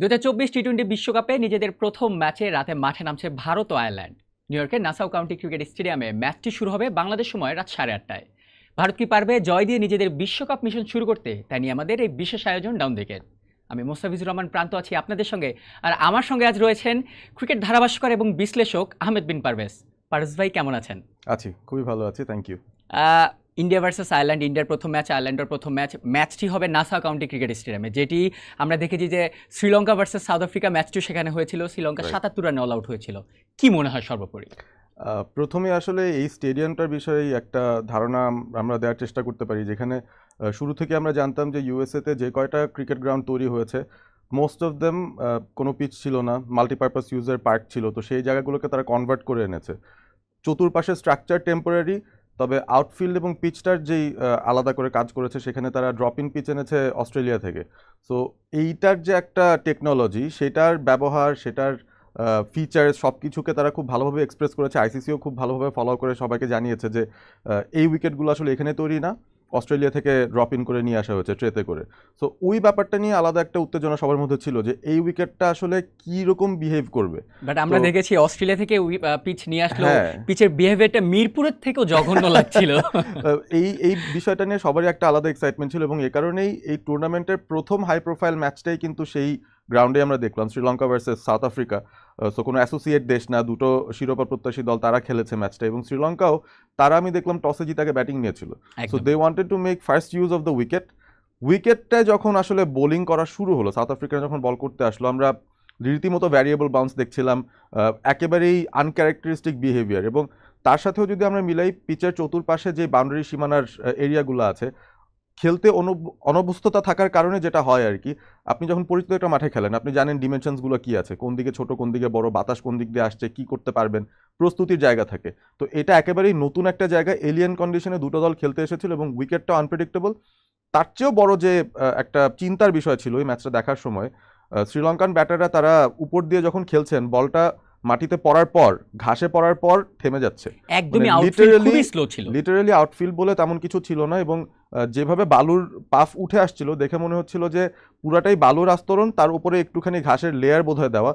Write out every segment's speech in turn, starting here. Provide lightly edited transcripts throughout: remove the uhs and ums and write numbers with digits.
2024 টি-20 বিশ্বকাপে নিজেদের প্রথম ম্যাচে রাতে মাঠে নামছে ভারত ও আয়ারল্যান্ড। নিউ ইয়র্কের নাসাউ কাউন্টি ক্রিকেট স্টেডিয়ামে ম্যাচটি শুরু হবে বাংলাদেশ সময় রাত 8:30টায়। ভারত কি পারবে জয় দিয়ে নিজেদের বিশ্বকাপ মিশন শুরু করতে? তাই নিয়ে আমাদের এই বিশেষ আয়োজন ডাউন উইকেট। আমি মোস্তাফিজুর রহমান প্রান্ত আছি আপনাদের সঙ্গে, আর আমার সঙ্গে আজ রয়েছেন ক্রিকেট ধারাভাষ্যকার এবং বিশ্লেষক আহমেদ বিন পারভেজ। পারভেজ ভাই কেমন আছেন? আছি, খুবই ভালো আছি, thank you. India versus Ireland, ইন্ডিয়ার প্রথম ম্যাচ, আয়ারল্যান্ডের প্রথম ম্যাচটি হবে নাসাউ কাউন্টি ক্রিকেট স্টেডিয়ামে, যেটি আমরা দেখেছি যে শ্রীলঙ্কা ভার্সেস সাউথ আফ্রিকা ম্যাচটি সেখানে হয়েছিল, শ্রীলঙ্কা 77 রানে অল আউট হয়েছিল। কি মনে হয় সর্বোপরি? প্রথমে আসলে এই স্টেডিয়ামটার বিষয়ে একটা ধারণা আমরা দেওয়ার চেষ্টা করতে পারি, যেখানে শুরু থেকে আমরা জানতাম যে ইউএসএতে যে কয়টা ক্রিকেট গ্রাউন্ড তৈরি হয়েছে মোস্ট অফ দেম কোনো পিচ ছিল না, মাল্টিপারপাস ইউজার পার্ক ছিল, তো সেই জায়গাগুলোকে তারা কনভার্ট করে এনেছে। চতুর্পাশে স্ট্রাকচার টেম্পোরারি, তবে আউটফিল্ড এবং পিচটার যেই আলাদা করে কাজ করেছে সেখানে তারা ড্রপ ইন পিচ এনেছে অস্ট্রেলিয়া থেকে। সো এইটার যে একটা টেকনোলজি, সেটার ব্যবহার, সেটার ফিচার্স সব কিছুকে তারা খুব ভালোভাবে এক্সপ্রেস করেছে। আইসিসিও খুব ভালোভাবে ফলো করে সবাইকে জানিয়েছে যে এই উইকেটগুলো আসলে এখানে তৈরি না, অস্ট্রেলিয়া থেকে ড্রপ ইন করে নিয়ে আসা হয়েছে ট্রেতে করে। সো ওই ব্যাপারটা নিয়ে আলাদা একটা উত্তেজনা সবার মধ্যে ছিল যে এই উইকেটটা আসলে কি রকম বিহেভ করবে। বাট আমরা দেখেছি অস্ট্রেলিয়া থেকে পিচ নিয়ে আসলো, পিচের বিহেভিয়ারটা মিরপুরের থেকেও জঘন্য লাগছিল। এই বিষয়টা নিয়ে সবারই একটা আলাদা এক্সাইটমেন্ট ছিল, এবং এই কারণেই এই টুর্নামেন্টের প্রথম হাই প্রোফাইল ম্যাচটাই কিন্তু সেই গ্রাউন্ডে আমরা দেখলাম, Sri Lanka versus south Africa. So কোনো অ্যাসোসিয়েট দেশ না, দুটো শিরোপা প্রত্যাশী দল, তারা খেলেছে ম্যাচটা, এবং শ্রীলঙ্কাও তারা আমি দেখলাম টসে জিতাকে ব্যাটিং নিয়েছিল। So they wanted to make first use of the উইকেটটা যখন আসলে বোলিং করা শুরু হলো, সাউথ আফ্রিকার যখন বল করতে আসলো, আমরা রীতিমতো ভ্যারিয়েবল বাউন্স দেখছিলাম, একেবারেই আনক্যারেক্টারিস্টিক বিহেভিয়ার। এবং তার সাথেও যদি আমরা মিলাই, পিচের চতুর্পাশে যে বাউন্ডারি সীমানার এরিয়াগুলো আছে, খেলতে অনভ্যস্ততা থাকার কারণে যেটা হয় আর কি, আপনি যখন পরিচিত একটা মাঠে খেলেন, আপনি জানেন ডিমেনশনসগুলো কি আছে, কোন দিকে ছোট, কোন দিকে বড়, বাতাস কোন দিক দিয়ে আসছে, কি করতে পারবেন, প্রস্তুতির জায়গা থাকে। তো এটা একেবারেই নতুন একটা জায়গা, এলিয়েন কন্ডিশনে দুটো দল খেলতে এসেছিল, এবং উইকেটটা আনপ্রেডিক্টেবল। তার চেয়েও বড় যে একটা চিন্তার বিষয় ছিল এই ম্যাচটা দেখার সময়, শ্রীলঙ্কান ব্যাটাররা তারা উপর দিয়ে যখন খেলছেন, বলটা মাটিতে পড়ার পর, ঘাসে পড়ার পর থেমে যাচ্ছে, একদমই আউটফিল্ড খুবই স্লো ছিল, লিটারালি আউটফিল্ড বলে তেমন কিছু ছিল না। এবং যেভাবে বালুর পাফ উঠে আসছিল, দেখে মনে হচ্ছিল যে পুরাটাই বালুর আস্তরণ, তার উপরে একটুখানি ঘাসের লেয়ার বোধহয় দেওয়া।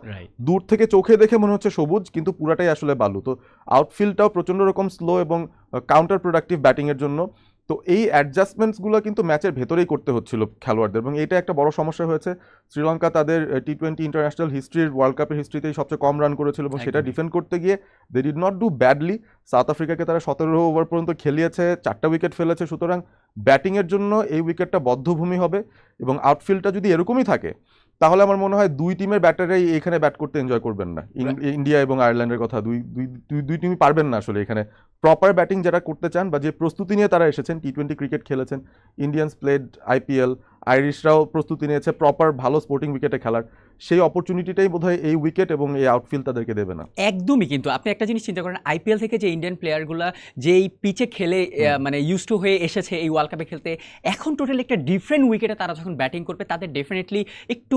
দূর থেকে চোখে দেখে মনে হচ্ছে সবুজ, কিন্তু পুরাটাই আসলে বালু। তো আউটফিল্ডটাও প্রচন্ড রকম স্লো এবং কাউন্টার প্রোডাক্টিভ ব্যাটিং এর জন্য। তো এই অ্যাডজাস্টমেন্টসগুলো কিন্তু ম্যাচের ভেতরেই করতে হচ্ছিল খেলোয়াড়দের, এবং এটা একটা বড় সমস্যা হয়েছে। শ্রীলঙ্কা তাদের টি-20 ইন্টারন্যাশনাল হিস্ট্রির, ওয়ার্ল্ড কাপের হিস্ট্রিতেই সবচেয়ে কম রান করেছিল, এবং সেটা ডিফেন্ড করতে গিয়ে they did not do badly. South আফ্রিকাকে তারা 17 ওভার পর্যন্ত খেলিয়েছে, 4টা উইকেট ফেলেছে। সুতরাং ব্যাটিংয়ের জন্য এই উইকেটটা বদ্ধভূমি হবে, এবং আউটফিল্ডটা যদি এরকমই থাকে, তাহলে আমার মনে হয় দুই টিমের ব্যাটারাই এখানে ব্যাট করতে এনজয় করবেন না। ইন্ডিয়া এবং আয়ারল্যান্ডের কথা, দুই টিমই পারবেন না আসলে এখানে প্রপার ব্যাটিং যারা করতে চান, বা যে প্রস্তুতি নিয়ে তারা এসেছেন, টি-20 ক্রিকেট খেলেছেন, ইন্ডিয়ান্স প্লেড আইপিএল, আইরিশরাও প্রস্তুতি নিয়েছে প্রপার ভালো স্পোর্টিং উইকেটে খেলার, সেই অপরচুনিটিটাই বোধহয় এই উইকেট এবং এই আউটফিল্ড তাদেরকে দেবে না। একদমই। কিন্তু আপনি একটা জিনিস চিন্তা করেন, আইপিএল থেকে যে ইন্ডিয়ান প্লেয়ারগুলো যে এই পিচে খেলে মানে ইউজ টু হয়ে এসেছে এই ওয়ার্ল্ড কাপে খেলতে, এখন টোটালি একটা ডিফারেন্ট উইকেটে তারা যখন ব্যাটিং করবে, তাদের ডেফিনেটলি একটু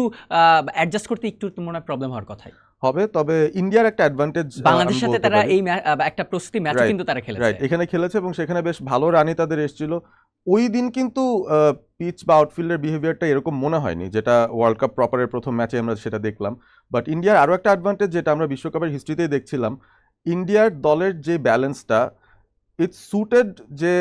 অ্যাডজাস্ট করতে একটু মনে হয় প্রবলেম হওয়ার কথাই হবে। তবে ইন্ডিয়ার একটা অ্যাডভান্টেজ, বাংলাদেশের সাথে তারা এই একটা প্রস্তুতি ম্যাচ কিন্তু তারা খেলেছে, এখানে খেলেছে, এবং সেখানে বেশ ভালো রানই তাদের এসেছিল। ওই দিন কিন্তু পিচ বা আউটফিল্ডের বিহেভিয়ারটা এরকম মনে হয়নি, যেটা ওয়ার্ল্ড কাপ প্রপারের প্রথম ম্যাচে আমরা সেটা দেখলাম। বাট ইন্ডিয়ার আরও একটা অ্যাডভান্টেজ, যেটা আমরা বিশ্বকাপের হিস্ট্রিতেই দেখছিলাম, ইন্ডিয়ার দলের যে ব্যালেন্সটা, ইটস সুটেড, যে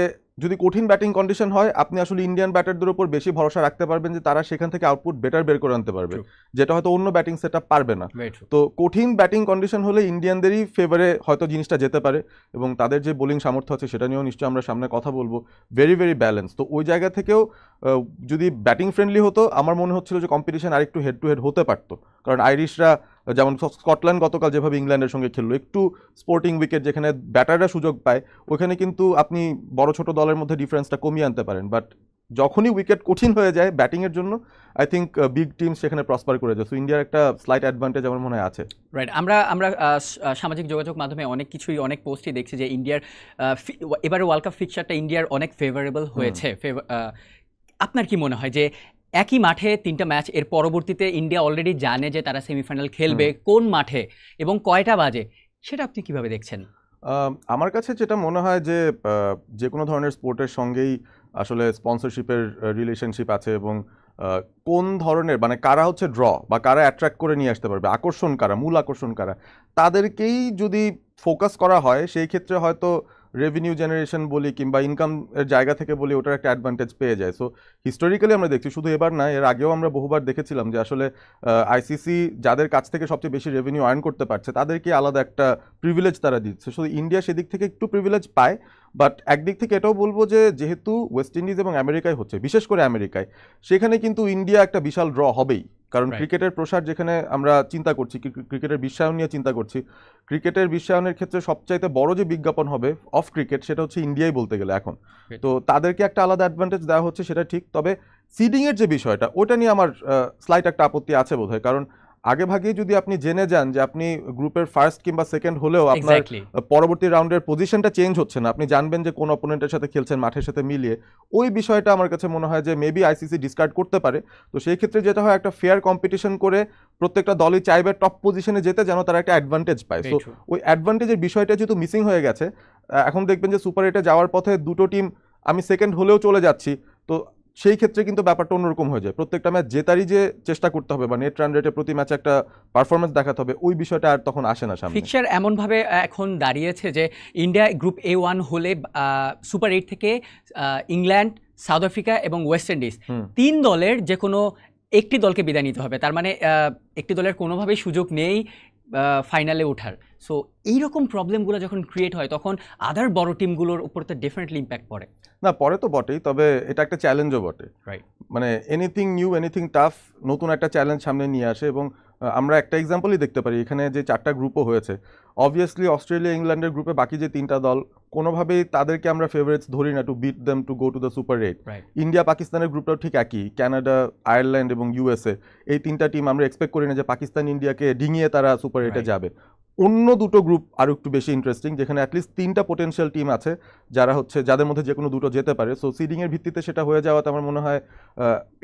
যদি কঠিন ব্যাটিং কন্ডিশন হয়, আপনি আসলে ইন্ডিয়ান ব্যাটারদের উপর বেশি ভরসা রাখতে পারবেন যে তারা সেখান থেকে আউটপুট বেটার বের করে আনতে পারবে, যেটা হয়তো অন্য ব্যাটিং সেটআপ পারবে না। তো কঠিন ব্যাটিং কন্ডিশন হলে ইন্ডিয়ানদেরই ফেভারে হয়তো জিনিসটা যেতে পারে, এবং তাদের যে বোলিং সামর্থ্য আছে সেটা নিয়েও নিশ্চয়ই আমরা সামনে কথা বলবো। Very very balance. তো ওই জায়গা থেকেও যদি ব্যাটিং ফ্রেন্ডলি হতো, আমার মনে হচ্ছিল যে কম্পিটিশন আরেকটু হেড টু হেড হতে পারতো, কারণ আইরিশরা যেমন স্কটল্যান্ড গতকাল যেভাবে ইংল্যান্ডের সঙ্গে খেললো, একটু স্পোর্টিং উইকেট যেখানে ব্যাটাররা সুযোগ পায়, ওখানে কিন্তু আপনি বড় ছোট দলের মধ্যে ডিফারেন্সটা কমিয়ে আনতে পারেন। বাট যখনই উইকেট কঠিন হয়ে যায় ব্যাটিংয়ের জন্য, আই থিঙ্ক বিগ টিম সেখানে প্রসপার করে যায়। সো ইন্ডিয়ার একটা স্লাইট অ্যাডভান্টেজ আমার মনে হয় আছে। রাইট। আমরা সামাজিক যোগাযোগ মাধ্যমে অনেক পোস্টই দেখছি যে ইন্ডিয়ার এবারে ওয়ার্ল্ড কাপ ফিক্সারটা ইন্ডিয়ার অনেক ফেভারেবল হয়েছে। আপনার কি মনে হয় যে একই মাঠে 3টা ম্যাচ, এর পরবর্তীতে ইন্ডিয়া অলরেডি জানে যে তারা সেমিফাইনাল খেলবে কোন মাঠে এবং কয়টা বাজে, সেটা আপনি কিভাবে দেখছেন? আমার কাছে যেটা মনে হয় যে কোনো ধরনের স্পোর্টের সঙ্গেই আসলে স্পন্সরশিপের রিলেশনশিপ আছে, এবং কোন ধরনের মানে কারা হচ্ছে ড্র বা কারা অ্যাট্রাক্ট করে নিয়ে আসতে পারবে, আকর্ষণ কারা, মূল আকর্ষণ কারা, তাদেরকেই যদি ফোকাস করা হয় সেই ক্ষেত্রে হয়তো রেভিনিউ জেনারেশন বলি কিংবা ইনকাম এর জায়গা থেকে বলি ওটার একটা অ্যাডভান্টেজ পেয়ে যায়। সো হিস্টোরিক্যালি আমরা দেখছি, শুধু এবার না, এর আগেও আমরা বহুবার দেখেছিলাম যে আসলে আইসিসি যাদের কাছ থেকে সবচেয়ে বেশি রেভিনিউ আর্ন করতে পারছে তাদেরকে আলাদা একটা প্রিভিলেজ তারা দিচ্ছে। শুধু ইন্ডিয়া সেদিক থেকে একটু প্রিভিলেজ পায়, বাট একদিক থেকে এটাও বলবো যে যেহেতু ওয়েস্ট ইন্ডিজ এবং আমেরিকায় হচ্ছে, বিশেষ করে আমেরিকায়, সেখানে কিন্তু ইন্ডিয়া একটা বিশাল ড্র হবেই। কারণ Right. ক্রিকেটের প্রসার যেখানে আমরা চিন্তা করছি, ক্রিকেটের বিশ্বায়ন নিয়ে চিন্তা করছি, ক্রিকেটের বিশ্বায়নের ক্ষেত্রে সবচাইতে বড় যে বিজ্ঞাপন হবে অফ ক্রিকেট সেটা হচ্ছে ইন্ডিয়াই বলতে গেলে এখন। Right. তো তাদেরকে একটা আলাদা অ্যাডভান্টেজ দেওয়া হচ্ছে, সেটা ঠিক। তবে সিডিংয়ের যে বিষয়টা ওটা নিয়ে আমার স্লাইট একটা আপত্তি আছে বোধহয়। কারণ আগে ভাগেই যদি আপনি জেনে যান যে আপনি গ্রুপের ফার্স্ট কিংবা সেকেন্ড হলেও আপনার Exactly. পরবর্তী রাউন্ডের পজিশনটা চেঞ্জ হচ্ছে না, আপনি জানবেন যে কোন অপোনেন্টের সাথে খেলছেন মাঠের সাথে মিলিয়ে, ওই বিষয়টা আমার কাছে মনে হয় যে মেবি আইসিসি ডিসকার্ড করতে পারে। তো সেই ক্ষেত্রে যেটা হয়, একটা ফেয়ার কম্পিটিশন করে প্রত্যেকটা দলই চাইবে টপ পজিশনে যেতে, যেন তারা একটা অ্যাডভান্টেজ পায়। Very so true. ওই অ্যাডভান্টেজের বিষয়টা যেহেতু মিসিং হয়ে গেছে, এখন দেখবেন যে সুপার 8-এ যাওয়ার পথে দুটো টিম আমি সেকেন্ড হলেও চলে যাচ্ছি, তো সেই ক্ষেত্রে কিন্তু ব্যাপারটা অন্যরকম হয়ে যায়। প্রত্যেকটা ম্যাচ জেতারই যে চেষ্টা করতে হবে বা নেট রান রেটে প্রতি ম্যাচে একটা পারফরমেন্স দেখাতে হবে, ওই বিষয়টা আর তখন আসে না সামনে। ফিকচার এমনভাবে এখন দাঁড়িয়েছে যে ইন্ডিয়া গ্রুপ A1 হলে সুপার 8 থেকে ইংল্যান্ড, সাউথ আফ্রিকা এবং ওয়েস্ট ইন্ডিজ, তিন দলের যে কোনো একটি দলকে বিদায় নিতে হবে। তার মানে একটি দলের কোনোভাবেই সুযোগ নেই ফাইনালে ওঠার। সো এইরকম প্রবলেমগুলো যখন ক্রিয়েট হয় তখন আদার বড় টিমগুলোর উপর তো ডেফিনেটলি ইম্প্যাক্ট পড়ে। না, পরে তো বটেই, তবে এটা একটা চ্যালেঞ্জও বটে। রাইট। মানে এনিথিং নিউ, এনিথিং টাফ, নতুন একটা চ্যালেঞ্জ সামনে নিয়ে আসে। এবং আমরা একটা এক্সাম্পলই দেখতে পারি, এখানে যে 4টা গ্রুপও হয়েছে, অবভিয়াসলি অস্ট্রেলিয়া, ইংল্যান্ডের গ্রুপে বাকি যে 3টা দল, কোনোভাবেই তাদেরকে আমরা ফেভারিটস ধরি না to beat them to go to the super 8। Right. India পাকিস্তানের গ্রুপটাও ঠিক একই, কানাডা, আয়ারল্যান্ড এবং ইউএসএ, এই 3টা টিম আমরা এক্সপেক্ট করি না যে পাকিস্তান ইন্ডিয়াকে ডিঙিয়ে তারা সুপার 8-এ Right. যাবে। অন্য দুটো গ্রুপ আরও একটু বেশি ইন্টারেস্টিং, যেখানে অ্যাটলিস্ট 3টা পোটেনশিয়াল টিম আছে যারা হচ্ছে, যাদের মধ্যে যে কোনো দুটো যেতে পারে। সো সিডিংয়ের ভিত্তিতে সেটা হয়ে যাওয়াতে আমার মনে হয়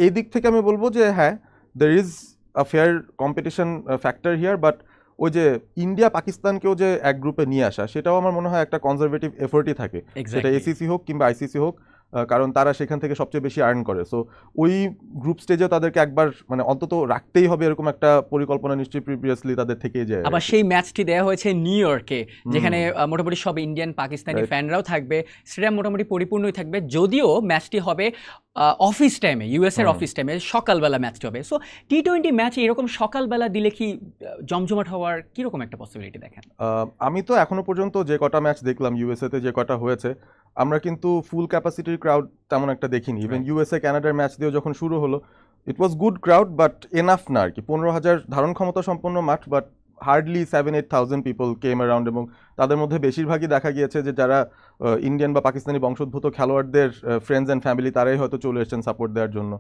এই দিক থেকে আমি বলবো যে হ্যাঁ, there is a fair competition factor here, but ওই যে ইন্ডিয়া পাকিস্তানকেও যে এক গ্রুপে নিয়ে আসা, সেটাও আমার মনে হয় একটা কনজারভেটিভ এফোর্টই থাকে, সেটা Exactly. এসিসি হোক কিংবা আইসিসি হোক, কারণ তারা সেখান থেকে সবচেয়ে বেশি আর্ন করে। সো ওই গ্রুপ স্টেজেও তাদেরকে একবার মানে অন্তত রাখতেই হবে, এরকম একটা পরিকল্পনা নিশ্চয়ই প্রিভিয়াসলি তাদের থেকেই যায়। আবার সেই ম্যাচটি দেওয়া হয়েছে নিউ ইয়র্কে, যেখানে মোটামুটি সব ইন্ডিয়ান পাকিস্তানি Right. ফ্যানরাও থাকবে, স্টেডিয়াম মোটামুটি পরিপূর্ণই থাকবে, যদিও ম্যাচটি হবে অফিস টাইমে, ইউএসের অফিস টাইমে সকালবেলা ম্যাচটি হবে। সো টি-20 ম্যাচে এরকম সকালবেলা দিলে কি জমজমাট হওয়ার কীরকম একটা পসিবিলিটি দেখেন? আমি তো এখনো পর্যন্ত যে কটা ম্যাচ দেখলাম ইউএসএতে, যে কটা হয়েছে, আমরা কিন্তু ফুল ক্যাপাসিটির ক্রাউড তেমন একটা দেখিনি। Even Right. ইউএসএ কানাডার ম্যাচ দিয়েও যখন শুরু হলো, it was good crowd, but enough না আর কি। 15,000 ধারণ ক্ষমতা সম্পন্ন মাঠ, but hardly 7-8,000 people came around, এবং তাদের মধ্যে বেশিরভাগই দেখা গিয়েছে যে যারা ইন্ডিয়ান বা পাকিস্তানি বংশোদ্ভূত খেলোয়াড়দের ফ্রেন্ডস অ্যান্ড ফ্যামিলি, তারাই হয়তো চলে এসেছেন সাপোর্ট দেওয়ার জন্য।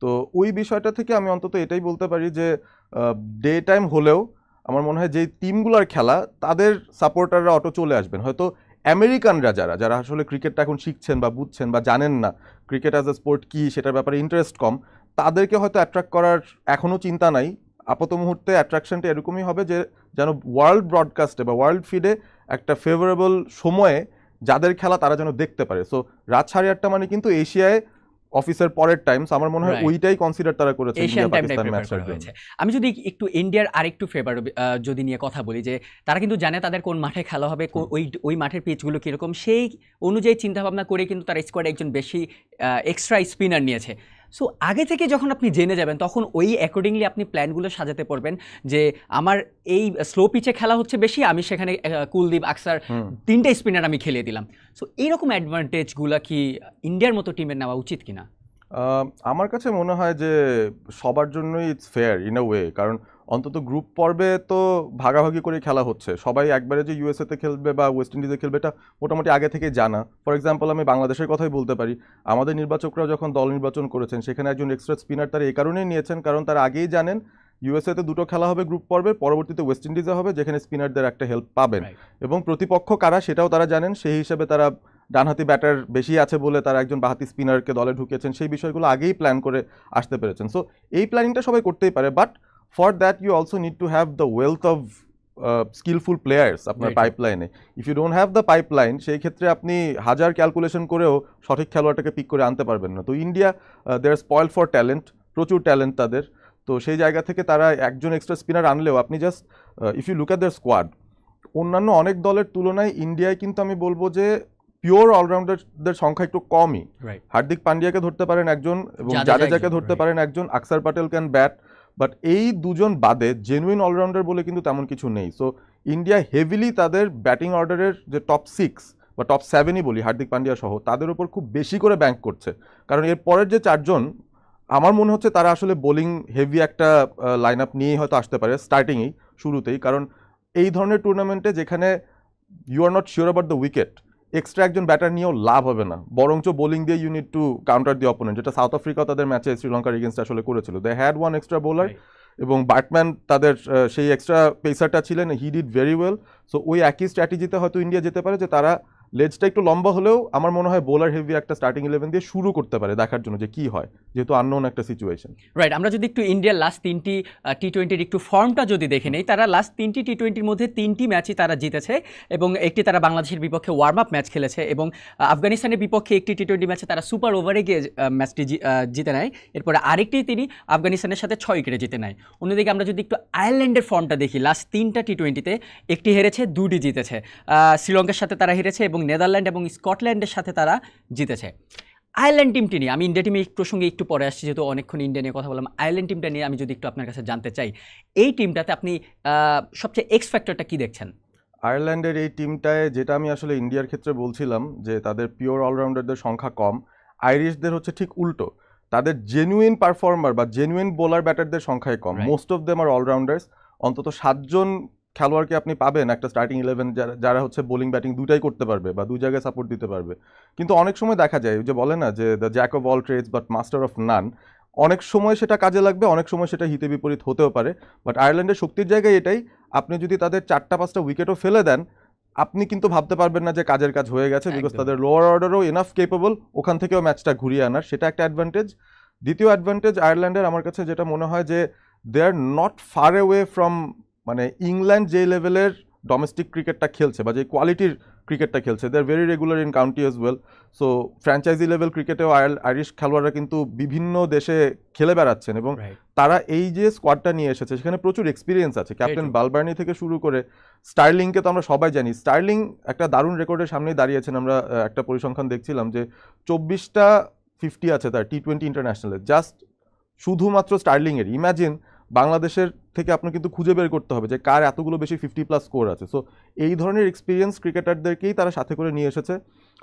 তো ওই বিষয়টা থেকে আমি অন্তত এটাই বলতে পারি যে ডে টাইম হলেও আমার মনে হয় যে টিমগুলোর খেলা, তাদের সাপোর্টাররা অটো চলে আসবেন। হয়তো আমেরিকানরা যারা আসলে ক্রিকেটটা এখন শিখছেন বা বুঝছেন বা জানেন না ক্রিকেট অ্যাজ এ স্পোর্ট কী, সেটার ব্যাপারে ইন্টারেস্ট কম, তাদেরকে হয়তো অ্যাট্রাক্ট করার এখনও চিন্তা নাই। আপাত মুহূর্তে অ্যাট্রাকশনটা এরকমই হবে যে যেন ওয়ার্ল্ড ব্রডকাস্টে বা ওয়ার্ল্ড ফিডে একটা ফেভারেবল সময়ে যাদের খেলা তারা যেন দেখতে পারে। সো রাত 8:30 মানে কিন্তু এশিয়ায় অফিসের পরের টাইম, আমার মনে হয় Right. ওইটাই কনসিডার তারা করেছে এশিয়ান ইন্ডিয়া টাইমটাই পাকিস্তান প্রেফার ম্যাচের করা জন্য। হয়েছে। আমি যদি একটু ইন্ডিয়ার আরেকটু ফেভার যদি নিয়ে কথা বলি, যে তারা কিন্তু জানে তাদের কোন মাঠে খেলা হবে, ওই মাঠের পিচগুলো কীরকম, সেই অনুযায়ী চিন্তাভাবনা করে কিন্তু তারা স্কোয়াডে একজন বেশি এক্সট্রা স্পিনার নিয়েছে। সো আগে থেকে যখন আপনি জেনে যাবেন তখন ওই অ্যাকর্ডিংলি আপনি প্ল্যানগুলো সাজাতে পারবেন, যে আমার এই স্লো পিচে খেলা হচ্ছে বেশি, আমি সেখানে কুলদীপ, আকসার 3টে স্পিনার আমি খেলিয়ে দিলাম। সো এইরকম অ্যাডভান্টেজগুলো কি ইন্ডিয়ার মতো টিমের নেওয়া উচিত কিনা? আমার কাছে মনে হয় যে সবার জন্যই it's fair in a way, কারণ অন্তত গ্রুপ পর্বে তো ভাগাভাগি করে খেলা হচ্ছে। সবাই একবারে যে ইউএসএতে খেলবে বা ওয়েস্ট ইন্ডিজে খেলবে এটা মোটামুটি আগে থেকে জানা। ফর এক্সাম্পল আমি বাংলাদেশের কথাই বলতে পারি, আমাদের নির্বাচকরা যখন দল নির্বাচন করেছেন সেখানে একজন এক্সট্রা স্পিনার তারা এই কারণেই নিয়েছেন, কারণ তারা আগেই জানেন ইউএসএতে দুটো খেলা হবে গ্রুপ পর্বে, পরবর্তীতে ওয়েস্ট ইন্ডিজে হবে, যেখানে স্পিনারদের একটা হেল্প পাবেন, এবং প্রতিপক্ষ কারা সেটাও তারা জানেন। সেই হিসেবে তারা ডানহাতি ব্যাটার বেশি আছে বলে তারা একজন বাহাতি স্পিনারকে দলে ঢুকিয়েছেন, সেই বিষয়গুলো আগেই প্ল্যান করে আসতে পেরেছেন। সো এই প্ল্যানিংটা সবাই করতেই পারে, but for that you also need to have the wealth of skillful players আপনার পাইপলাইনে। If you don't have the pipeline, সেই ক্ষেত্রে আপনি হাজার ক্যালকুলেশন করেও সঠিক খেলোয়াড়টাকে পিক করে আনতে পারবেন না। তো India they are spoil for talent, প্রচুর ট্যালেন্ট তাদের। তো সেই জায়গা থেকে তারা একজন এক্সট্রা স্পিনার আনলেও আপনি just if you look at their squad, অন্যান্য অনেক দলের তুলনায় ইন্ডিয়ায় কিন্তু আমি বলবো যে পিওর অলরাউন্ডারদের সংখ্যা একটু কমই। হার্দিক পান্ডিয়াকে ধরতে পারেন একজন, এবং জাডেজাকে ধরতে পারেন একজন, আকসার প্যাটেল ক্যান ব্যাট, বাট এই দুজন বাদে জেনুইন অলরাউন্ডার বলে কিন্তু তেমন কিছু নেই। সো ইন্ডিয়া হেভিলি তাদের ব্যাটিং অর্ডারের যে টপ 6 বা টপ 7ই বলি হার্দিক পান্ডিয়া সহ, তাদের উপর খুব বেশি করে ব্যাংক করছে। কারণ এর পরের যে 4জন আমার মনে হচ্ছে তারা আসলে বোলিং হেভি একটা লাইন আপ নিয়েই হয়তো আসতে পারে স্টার্টিংয়েই, শুরুতেই। কারণ এই ধরনের টুর্নামেন্টে যেখানে you are not sure about the wicket, extra একজন ব্যাটার নিয়েও লাভ হবে না, বরঞ্চ বোলিং দিয়ে you need to counter the opponent, যেটা সাউথ আফ্রিকা তাদের ম্যাচে শ্রীলঙ্কার এগেনস্ট আসলে করেছিল। They had one extra bowler, এবং বার্টম্যান তাদের সেই এক্সট্রা পেসারটা ছিলেন, he did very well. So ওই একই স্ট্র্যাটেজিতে হয়তো ইন্ডিয়া যেতে পারে, যে তারা লেজটা একটু লম্বা হলেও আমার মনে হয় বোলার হেভি একটা স্টার্টিং 11 দিয়ে শুরু করতে পারে, দেখার জন্য যে কি হয়, যেহেতু আননোন একটা সিচুয়েশন। রাইট, আমরা যদি একটু ইন্ডিয়ার লাস্ট 3টি টি-20-র একটু ফর্মটা যদি দেখে নেই, তারা লাস্ট 3টি টি-20-র মধ্যে 3টি ম্যাচই তারা জিতেছে, এবং একটি তারা বাংলাদেশের বিপক্ষে ওয়ার্ম আপ ম্যাচ খেলেছে, এবং আফগানিস্তানের বিপক্ষে একটি টি-20 ম্যাচে তারা সুপার ওভারে গিয়ে ম্যাচটি জিতে নেয়। এরপরে আরেকটি তিনি আফগানিস্তানের সাথে 6 উইকেটে জিতে নেয়। অন্যদিকে আমরা যদি একটু আয়ারল্যান্ডের ফর্মটা দেখি, লাস্ট 3টা টি-20-তে একটি হেরেছে, 2টি জিতেছে। শ্রীলঙ্কার সাথে তারা হেরেছে, এবং নেদারল্যান্ড এবং স্কটল্যান্ডের সাথে তারা জিতেছে। আয়ারল্যান্ড টিমটি নিয়ে আমি ইন্ডিয়া টিমের প্রসঙ্গে একটু পরে আসছি, যেহেতু অনেকক্ষণ ইন্ডিয়া নিয়ে কথা বললাম। আয়ারল্যান্ড টিমটা নিয়ে আমি যদি একটু আপনার কাছে জানতে চাই, এই টিমটাতে আপনি সবচেয়ে এক্স ফ্যাক্টরটা কি দেখছেন? আয়ারল্যান্ডের এই টিমটায় যেটা আমি আসলে ইন্ডিয়ার ক্ষেত্রে বলছিলাম যে তাদের পিওর অলরাউন্ডারদের সংখ্যা কম, আইরিশদের হচ্ছে ঠিক উল্টো, তাদের জেনুইন পারফর্মার বা জেনুইন বোলার ব্যাটারদের সংখ্যাই কম। Most of them are allrounders. অন্তত 7জন খেলোয়াড়কে আপনি পাবেন একটা স্টার্টিং 11 যারা হচ্ছে বোলিং ব্যাটিং দুটাই করতে পারবে বা দুই জায়গায় সাপোর্ট দিতে পারবে। কিন্তু অনেক সময় দেখা যায় যে বলে না যে the jack of all trades but master of none, অনেক সময় সেটা কাজে লাগবে, অনেক সময় সেটা হিতে বিপরীত হতেও পারে। বাট আয়ারল্যান্ডের শক্তির জায়গায় এটাই, আপনি যদি তাদের 4টা-5টা উইকেটও ফেলে দেন, আপনি কিন্তু ভাবতে পারবেন না যে কাজের কাজ হয়ে গেছে, বিকজ তাদের লোয়ার অর্ডারও এনাফ কেপেবল ওখান থেকেও ম্যাচটা ঘুরিয়ে আনার, সেটা একটা অ্যাডভান্টেজ। দ্বিতীয় অ্যাডভান্টেজ আয়ারল্যান্ডের আমার কাছে যেটা মনে হয় যে they are not far away from, মানে ইংল্যান্ড যে লেভেলের ডোমেস্টিক ক্রিকেটটা খেলছে বা যে কোয়ালিটির ক্রিকেটটা খেলছে, they are very regular in county as well. So franchise level ক্রিকেটেও আইরিশ খেলোয়াড়রা কিন্তু বিভিন্ন দেশে খেলে বেড়াচ্ছেন, এবং তারা এই যে স্কোয়াডটা নিয়ে এসেছে সেখানে প্রচুর এক্সপিরিয়েন্স আছে। ক্যাপ্টেন বালবার্নি থেকে শুরু করে স্টার্লিংকে তো আমরা সবাই জানি, স্টার্লিং একটা দারুণ রেকর্ডের সামনেই দাঁড়িয়েছেন। আমরা একটা পরিসংখ্যান দেখছিলাম যে 24টা 50 আছে তার টি-20 ইন্টারন্যাশনালে, জাস্ট শুধুমাত্র স্টার্লিংয়ের। ইম্যাজিন বাংলাদেশের থেকে আপনার কিন্তু খুঁজে বের করতে হবে যে কার এতগুলো বেশি 50+ স্কোর আছে। সো এই ধরনের এক্সপিরিয়েন্স ক্রিকেটারদেরকেই তারা সাথে করে নিয়ে এসেছে,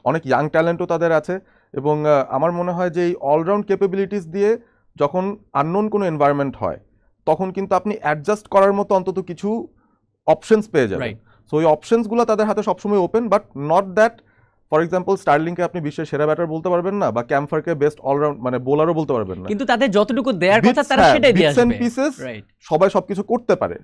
অনেক ইয়াং ট্যালেন্টও তাদের আছে, এবং আমার মনে হয় যে এই অলরাউন্ড ক্যাপাবিলিটিস দিয়ে যখন আননোন কোনো এনভায়রনমেন্ট হয়, তখন কিন্তু আপনি অ্যাডজাস্ট করার মতো অন্তত কিছু অপশনস পেয়ে যাবেন। সো ওই অপশনসগুলো তাদের হাতে সবসময় ওপেন, but not that for example স্টার্লিংকে আপনি বিশ্বের সেরা ব্যাটার বলতে পারবেন না, বা ক্যাম্পারকে বেস্ট অলরাউন্ড মানে বোলারও বলতে পারবেন না, কিন্তু তাদের যতটুকু দেয়ার কথা তারা সেটাই দিয়ে আসবে। সবাই সবকিছু করতে পারে,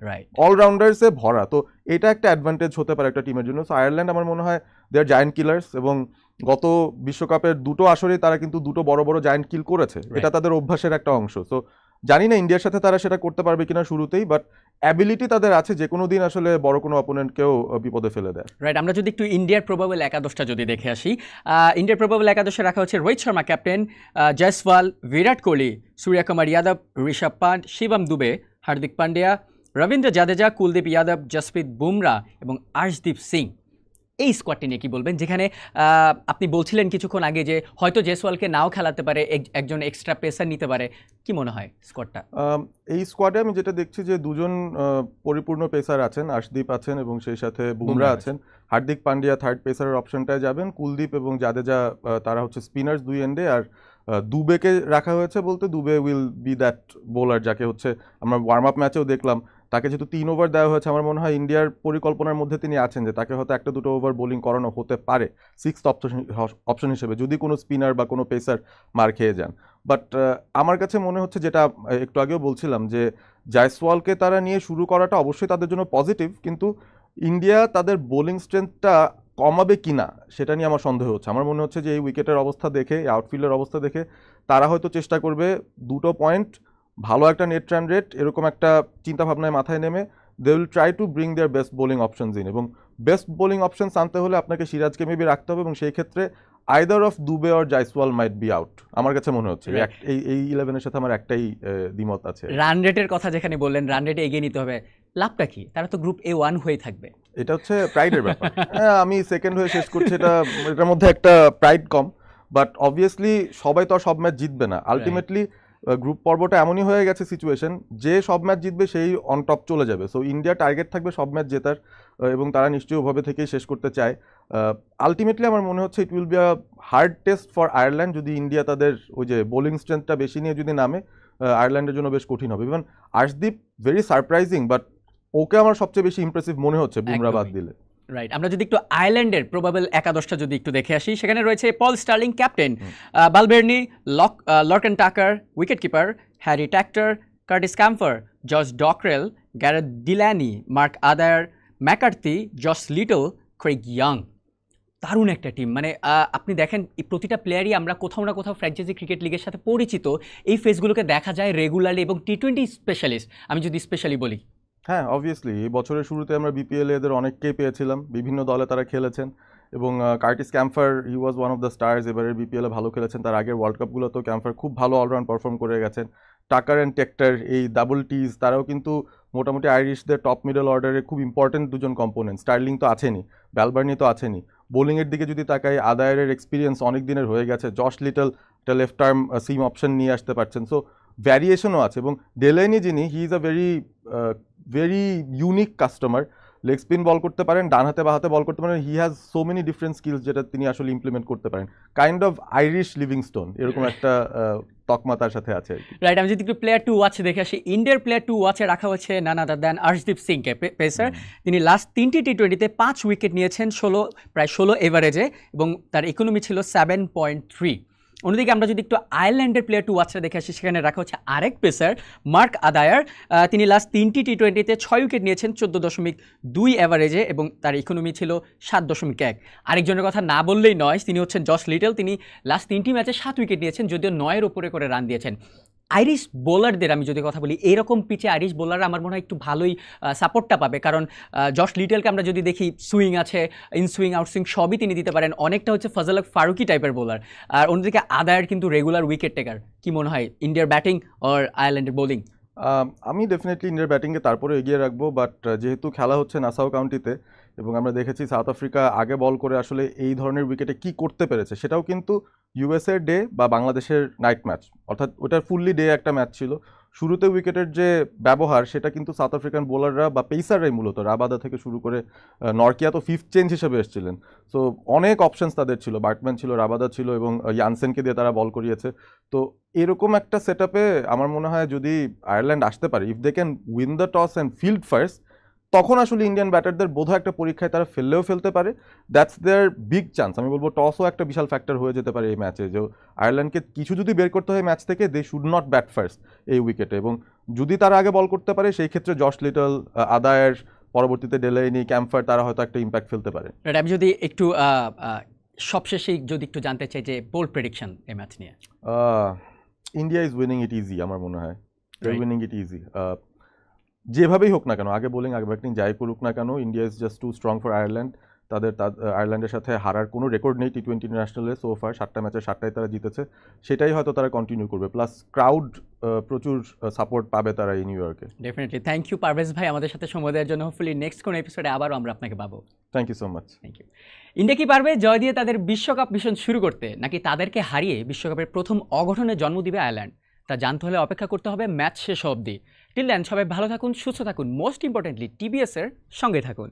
অলরাউন্ডার্সে ভরা। তো এটা একটা অ্যাডভান্টেজ হতে পারে একটা টিমের জন্য। সো আয়ারল্যান্ড আমার মনে হয় দে আর জায়ান্ট কিলার্স, এবং গত বিশ্বকাপের 2টো আসরেই তারা কিন্তু 2টো বড় বড় জায়ান্ট কিল করেছে, এটা তাদের অভ্যাসের একটা অংশ। সো জানি না ইন্ডিয়ার সাথে তারা সেটা করতে পারবে কিনা শুরুতেই, বাট অ্যাবিলিটি তাদের আছে যে কোনো দিন আসলে বড় কোনো অপোনেন্টকেও বিপদে ফেলে দেয়। রাইট, আমরা যদি একটু ইন্ডিয়ার প্রবাবল একাদশটা যদি দেখে আসি, ইন্ডিয়ার প্রবাবল একাদশে রাখা হচ্ছে রোহিত শর্মা ক্যাপ্টেন, জয়সওয়াল, বিরাট কোহলি, সূর্যকুমার যাদব, ঋষভ পান্ট, শিবম দুবে, হার্দিক পান্ডিয়া, রবীন্দ্র জাদেজা, কুলদীপ যাদব, জসপ্রীত বুমরা এবং আর্শদীপ সিং। এই স্কোয়াডটি নিয়ে কি বলবেন, যেখানে আপনি বলছিলেন কিছুক্ষণ আগে যে হয়তো জয়সওয়ালকে নাও খেলাতে পারে, একজন এক্সট্রা পেসার নিতে পারে, কি মনে হয় স্কোয়াডটা? এই স্কোয়াডে আমি যেটা দেখছি যে 2জন পরিপূর্ণ পেসার আছেন, আর্শদীপ আছেন এবং সেই সাথে বুমরা আছেন। হার্দিক পান্ডিয়া থার্ড পেসারের অপশনটায় যাবেন, কুলদীপ এবং জাদেজা তারা হচ্ছে স্পিনার্স 2 এন্ডে, আর দুবেকে রাখা হয়েছে বলতে Dube will be that bowler যাকে হচ্ছে আমরা ওয়ার্ম আপ ম্যাচেও দেখলাম, তাকে যেহেতু 3 ওভার দেওয়া হয়েছে, আমার মনে হয় ইন্ডিয়ার পরিকল্পনার মধ্যে তিনি আছেন যে তাকে হয়তো 1-2 ওভার বোলিং করানো হতে পারে 6th অপশন হিসেবে, যদি কোনো স্পিনার বা কোনো পেসার মার খেয়ে যান। বাট আমার কাছে মনে হচ্ছে, যেটা একটু আগেও বলছিলাম, যে জয়সওয়ালকে তারা নিয়ে শুরু করাটা অবশ্যই তাদের জন্য পজিটিভ, কিন্তু ইন্ডিয়া তাদের বোলিং স্ট্রেংথটা কমাবে কিনা সেটা নিয়ে আমার সন্দেহ হচ্ছে। আমার মনে হচ্ছে যে এই উইকেটের অবস্থা দেখে, আউটফিল্ডের অবস্থা দেখে তারা হয়তো চেষ্টা করবে 2টো পয়েন্ট, ভালো একটা নেট রান রেট, এরকম একটা চিন্তাভাবনায় মাথায় নেমে they will try to bring their best bowling options in, এবং বেস্ট বোলিং অপশনস আনতে হলে আপনাকে সিরাজকে মেবি রাখতে হবে, এবং সেই ক্ষেত্রে either of Dube or Jaiswal might be out আমার কাছে মনে হচ্ছে। Right. এই 11-এর সাথে আমার একটাই দ্বিমত আছে। রান রেটের কথা যেখানে বললেন, রান রেটে এগিয়ে নিতে হবে, লাভটা কি? তারা তো গ্রুপ A1 হয়ে থাকবে। এটা হচ্ছে প্রাইডের ব্যাপার। হ্যাঁ, আমি সেকেন্ড হয়ে শেষ করছি, এটার মধ্যে একটা প্রাইড কম, বাট অবভিয়াসলি সবাই তো আর সব ম্যাচ জিতবে না। আলটিমেটলি গ্রুপ পর্বটা এমনই হয়ে গেছে সিচুয়েশন, যে সব ম্যাচ জিতবে সেই অন টপ চলে যাবে। সো ইন্ডিয়া টার্গেট থাকবে সব ম্যাচ জেতার, এবং তারা নিশ্চয়ই ওভাবে থেকেই শেষ করতে চায়। আলটিমেটলি আমার মনে হচ্ছে it will be a hard test for Ireland. যদি ইন্ডিয়া তাদের ওই যে বোলিং স্ট্রেংথটা বেশি নিয়ে যদি নামে, আয়ারল্যান্ডের জন্য বেশ কঠিন হবে। Even Arshdeep very surprising, but ওকে আমার সবচেয়ে বেশি ইমপ্রেসিভ মনে হচ্ছে বুমরা বাদ দিলে। রাইট, আমরা যদি একটু আয়ারল্যান্ডের প্রবাবল একাদশটা যদি একটু দেখে আসি, সেখানে রয়েছে Paul Stirling captain, Balbirnie, Lorcan Tucker wicket keeper, Harry Tector, Curtis Campher, George Dockrell, Gareth Delany, Mark Adair, McCarthy, Josh Little, Craig Young. দারুণ একটা টিম। মানে আপনি দেখেন এই প্রতিটা প্লেয়ারই আমরা কোথাও না কোথাও ফ্র্যাঞ্চাইজি ক্রিকেট লিগের সাথে পরিচিত। এই ফেসগুলোকে দেখা যায় রেগুলারলি, এবং টি-20 স্পেশালিস্ট আমি যদি স্পেশালি বলি। হ্যাঁ, অবভিয়াসলি এই বছরের শুরুতে আমরা বিপিএল এদের অনেককেই পেয়েছিলাম, বিভিন্ন দলে তারা খেলেছেন, এবং Curtis Campher he was one of the stars. এবারের বিপিএলে ভালো খেলেছেন, তার আগের ওয়ার্ল্ড কাপগুলোতেও ক্যাম্ফার খুব ভালো অলরাউন্ড পারফর্ম করে গেছেন। টাকার অ্যান্ড টেক্টর, এই ডাবল টিজ, তারাও কিন্তু মোটামুটি আইরিশদের টপ মিডল অর্ডারে খুব ইম্পর্টেন্ট দুজন কম্পোনেন্ট। স্টার্লিং তো আছেনই, ব্যালবার্নি তো আছেনই। বোলিংয়ের দিকে যদি তাকাই, আদায়ের এক্সপিরিয়েন্স অনেক দিনের হয়ে গেছে, জশ লিটল একটা লেফট আর্ম সিম অপশন নিয়ে আসতে পারছেন। সো ভ্যারিয়েশনও আছে, এবং ডেলেনি যিনি, he is a very unique customer. Leg spin bowl করতে পারেন, ডান হাতে বা হাতে বল করতে পারেন। He has so many different skills যেটা তিনি আসলে ইমপ্লিমেন্ট করতে পারেন। কাইন্ড অফ আইরিশ লিভিংস্টোন, এরকম একটা তকমা তার সাথে আছে। রাইট, আমি যদি একটু প্লেয়ার টু ওয়াচে দেখে আসি, ইন্ডিয়ার প্লেয়ার টু ওয়াচে রাখা হচ্ছে নান আদার দ্যান আর্শদীপ সিংকে, পেসার। তিনি লাস্ট 3টি টি-20তে 5 উইকেট নিয়েছেন, প্রায় 16 এভারেজে, এবং তার ইকোনমি ছিল 7.3। অন্যদিকে আমরা যদি একটু আয়ারল্যান্ডের প্লেয়ার টু ওয়াচটা দেখে আসি, সেখানে রাখা হচ্ছে আরেক পেসার মার্ক আদায়ার। তিনি লাস্ট 3টি টি-20তে 6 উইকেট নিয়েছেন 14.2 এভারেজে, এবং তার ইকোনমি ছিল 7.1। আরেকজনের কথা না বললেই নয়, তিনি হচ্ছেন জস লিটল। তিনি লাস্ট 3টি ম্যাচে 7 উইকেট নিয়েছেন, যদিও 9-এর উপরে করে রান দিয়েছেন। আইরিশ বোলারদের আমি যদি কথা বলি, এইরকম পিচে আইরিশ বোলাররা আমার মনে হয় একটু ভালোই সাপোর্টটা পাবে, কারণ জশ লিটলকে আমরা যদি দেখি, সুইং আছে, ইন সুইং আউট সুইং সবই তিনি দিতে পারেন, অনেকটা হচ্ছে ফজল হক ফারুকি টাইপের বোলার। আর অন্যদিকে আদায়ের কিন্তু রেগুলার উইকেট টেকার। কি মনে হয়, ইন্ডিয়ার ব্যাটিং আর আয়ারল্যান্ডের বোলিং? আমি ডেফিনেটলি ইন্ডিয়ার ব্যাটিংকে তারপরে এগিয়ে রাখবো, বাট যেহেতু খেলা হচ্ছে নাসাউ কাউন্টিতে, এবং আমরা দেখেছি সাউথ আফ্রিকা আগে বল করে আসলে এই ধরনের উইকেটে কি করতে পেরেছে, সেটাও কিন্তু ইউএসএর ডে বা বাংলাদেশের নাইট ম্যাচ, অর্থাৎ ওটার ফুললি ডে একটা ম্যাচ ছিল। শুরুতে উইকেটের যে ব্যবহার, সেটা কিন্তু সাউথ আফ্রিকান বোলাররা বা পেসাররাই মূলত, রাবাদা থেকে শুরু করে নরকিয়া তো 5th চেঞ্জ হিসেবে এসেছিলেন। সো অনেক অপশনস তাদের ছিল, বার্টম্যান ছিল, রাবাদা ছিল, এবং ইয়ানসেনকে দিয়ে তারা বল করিয়েছে। তো এরকম একটা সেট আপে আমার মনে হয় যদি আয়ারল্যান্ড আসতে পারে, if they can win the toss and field first, তখন আসলে ইন্ডিয়ান ব্যাটারদের বোধহয় একটা পরীক্ষায় তারা ফেলতে পারে। That's their big chance. আমি বলবো টসও একটা বিশাল ফ্যাক্টর হয়ে যেতে পারে এই ম্যাচে, যে আয়ারল্যান্ডকে কিছু যদি বের করতে হয় ম্যাচ থেকে, they should not bat first এই উইকেটে, এবং যদি তারা আগে বল করতে পারে, সেই ক্ষেত্রে জশ লিটল, আদায়ের, পরবর্তীতে ডেলেনি, ক্যাম্পার, তারা হয়তো একটা ইম্প্যাক্ট ফেলতে পারে। আমি যদি একটু সবশেষে যদি একটু জানতে চাই যে বোল্ড প্রেডিকশন এই ম্যাচ নিয়ে। India is winning it easy, আমার মনে হয় উইনিং ইট ইজি। যেভাবেই হোক না কেন, আগে বোলিং আগে ব্যাটিং যাই করুক না কেন, India is just too strong for Ireland. আয়ারল্যান্ডের সাথে হারার কোনো রেকর্ড নেই টি-20 ইন্টারন্যাশনালে সো ফার। 7টা ম্যাচে 7টাই তারা জিতেছে, সেটাই হয়তো তারা কন্টিনিউ করবে। প্লাস ক্রাউড প্রচুর সাপোর্ট পাবে তারা এই নিউ ইয়র্কে। ডেফিনেটলি। থ্যাংক ইউ পারভেজ ভাই আমাদের সাথে সময় দেওয়ার জন্য। হোপফুলি নেক্সট কোনো এপিসোডে আবারও আমরা আপনাকে পাবো। Thank you so much. Thank you. India কি পারবে জয় দিয়ে তাদের বিশ্বকাপ মিশন শুরু করতে, নাকি তাদেরকে হারিয়ে বিশ্বকাপের প্রথম অঘটনের জন্ম দিবে আয়ারল্যান্ড? তা জানতে হলে অপেক্ষা করতে হবে ম্যাচ শেষ অবধি। টিল দেন সবাই ভালো থাকুন, সুস্থ থাকুন, মোস্ট ইম্পর্টেন্টলি টিবিএস এর সঙ্গে থাকুন।